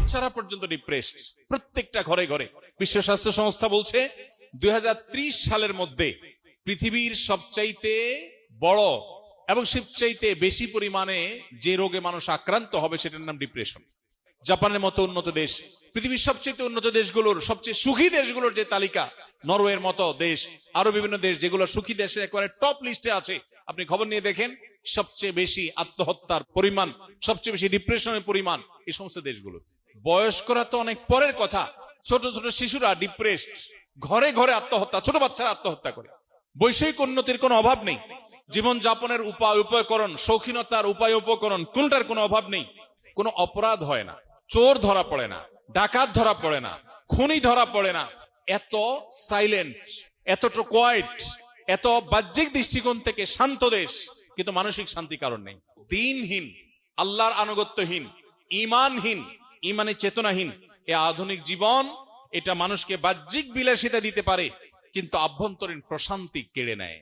বাচ্চারা পর্যন্ত ডিপ্রেসড, প্রত্যেকটা ঘরে ঘরে। বিশ্ব স্বাস্থ্য সংস্থা বলছে 2030 সালের মধ্যে পৃথিবীর সবচাইতে বড় এবং সবচাইতে বেশি পরিমাণে যে রোগে মানুষ আক্রান্ত হবে সেটার নাম ডিপ্রেশন। জাপানের মতো উন্নত দেশ, পৃথিবীর সবচেয়ে উন্নত দেশগুলোর, সবচেয়ে সুখী দেশগুলোর যে তালিকা, নরওয়ের মতো দেশ, আরো বিভিন্ন দেশ যেগুলো সুখী দেশে একেবারে টপ লিস্টে আছে, আপনি খবর নিয়ে দেখেন সবচেয়ে বেশি আত্মহত্যার পরিমাণ, সবচেয়ে বেশি ডিপ্রেশনের পরিমাণ এই সমস্ত দেশগুলো। বয়স্করা তো অনেক পরের কথা, ছোট ছোট শিশুরা ডিপ্রেসড, ঘরে ঘরে আত্মহত্যা, ছোট বাচ্চারা আত্মহত্যা করে। বৈষয়িক উন্নতির কোনো অভাব নেই, জীবন যাপনের উপায় উপকরণ, শৌখিনতার উপায় উপকরণ কোনটার কোনো অভাব নেই। কোনো অপরাধ হয় না, চোর ধরা পড়ে না, ডাকাত ধরা পড়ে না, খুনি ধরা পড়ে না। এত সাইলেন্ট, এতটা কোয়াইট, এত বাহ্যিক দৃষ্টিকোণ থেকে শান্ত দেশ, কিন্তু মানসিক শান্তি কারণ নেই। দিনহীন, আল্লাহর আনুগত্যহীন, ঈমানহীন, ঈমানে চেতনাহীন এ আধুনিক জীবন, এটা মানুষকে বাহ্যিক বিলাসিতা দিতে পারে কিন্তু আভ্যন্তরীণ প্রশান্তি কেড়ে নেয়।